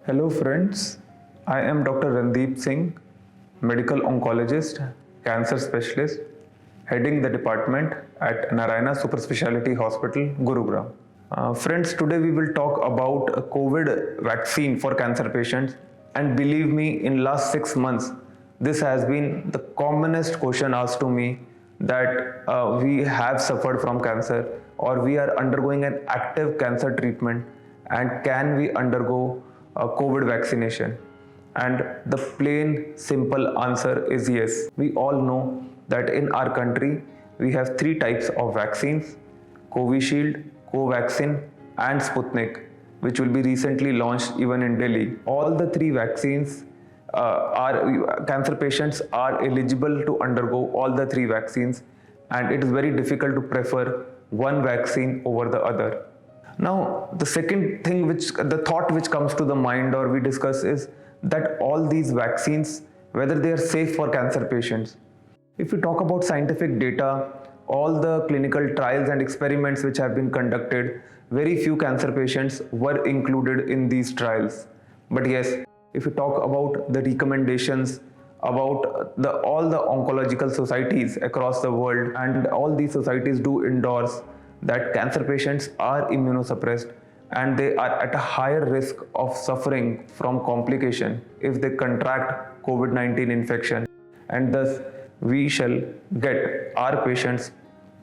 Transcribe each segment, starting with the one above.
Hello friends, I am Dr. Randeep Singh, medical oncologist, cancer specialist, heading the department at Narayana Super Speciality Hospital, Gurugram. Friends, today we will talk about a COVID vaccine for cancer patients, and believe me, in last 6 months, this has been the commonest question asked to me that we have suffered from cancer or we are undergoing an active cancer treatment, and can we undergo COVID vaccination? And the plain simple answer is yes. We all know that in our country we have three types of vaccines: Covishield, Covaxin and Sputnik, which will be recently launched even in Delhi. All the three vaccines cancer patients are eligible to undergo all the three vaccines, and it is very difficult to prefer one vaccine over the other. Now, the second thing the thought which comes to the mind or we discuss is that all these vaccines, whether they are safe for cancer patients. If we talk about scientific data, all the clinical trials and experiments which have been conducted, very few cancer patients were included in these trials. But yes, if we talk about the recommendations about all the oncological societies across the world, and all these societies do endorse that cancer patients are immunosuppressed and they are at a higher risk of suffering from complication if they contract COVID-19 infection, and thus we shall get our patients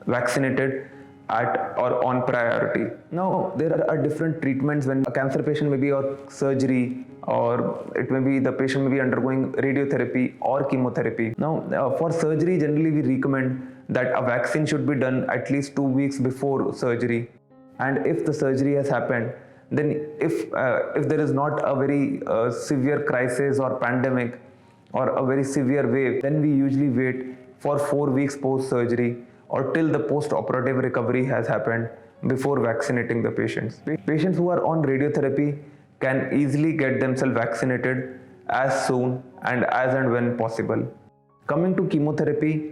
vaccinated at or on priority. Now, there are different treatments when a cancer patient may be on surgery, or it may be the patient may be undergoing radiotherapy or chemotherapy. Now, for surgery, generally we recommend that a vaccine should be done at least 2 weeks before surgery. And if the surgery has happened, then if there is not a very severe crisis or pandemic or a very severe wave, then we usually wait for 4 weeks post surgery or till the post-operative recovery has happened before vaccinating the patients. Patients who are on radiotherapy can easily get themselves vaccinated as soon and as and when possible. Coming to chemotherapy,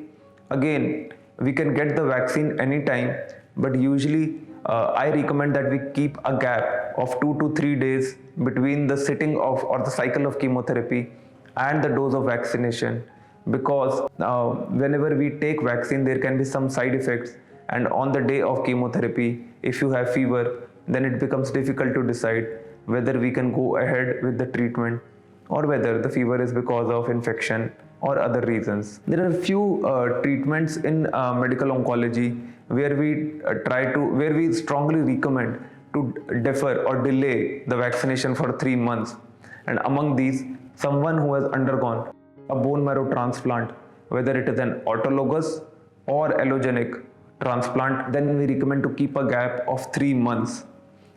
again, we can get the vaccine anytime, but usually I recommend that we keep a gap of 2 to 3 days between the sitting of or the cycle of chemotherapy and the dose of vaccination, because whenever we take vaccine there can be some side effects, and on the day of chemotherapy if you have fever, then it becomes difficult to decide whether we can go ahead with the treatment or whether the fever is because of infection or other reasons. There are few treatments in medical oncology where we strongly recommend to defer or delay the vaccination for 3 months, and among these, someone who has undergone a bone marrow transplant, whether it is an autologous or allogenic transplant, then we recommend to keep a gap of 3 months.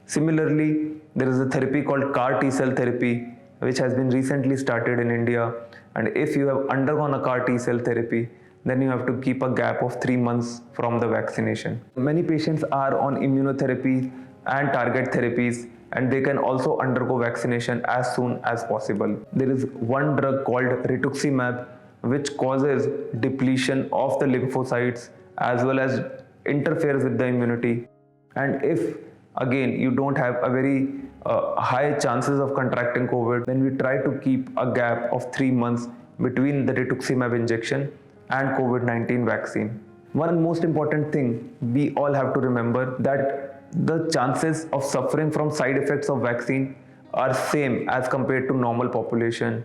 Similarly, there is a therapy called CAR T-cell therapy, which has been recently started in India, and if you have undergone a CAR T-cell therapy, then you have to keep a gap of 3 months from the vaccination. Many patients are on immunotherapy and target therapies, and they can also undergo vaccination as soon as possible. There is one drug called rituximab, which causes depletion of the lymphocytes as well as interferes with the immunity. And if again you don't have a very high chances of contracting COVID, then we try to keep a gap of 3 months between the rituximab injection and COVID-19 vaccine. One most important thing we all have to remember that the chances of suffering from side effects of vaccine are same as compared to normal population.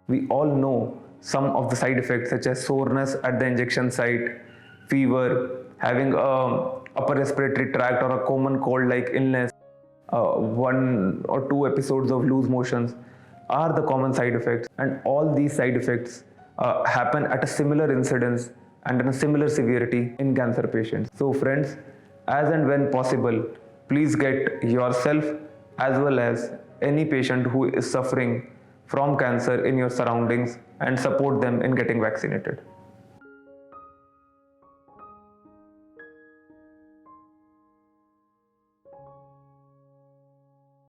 We all know some of the side effects such as soreness at the injection site, fever, having a upper respiratory tract or a common cold like illness, 1 or 2 episodes of loose motions are the common side effects, and all these side effects happen at a similar incidence and in a similar severity in cancer patients. So friends, as and when possible, please get yourself as well as any patient who is suffering from cancer in your surroundings and support them in getting vaccinated.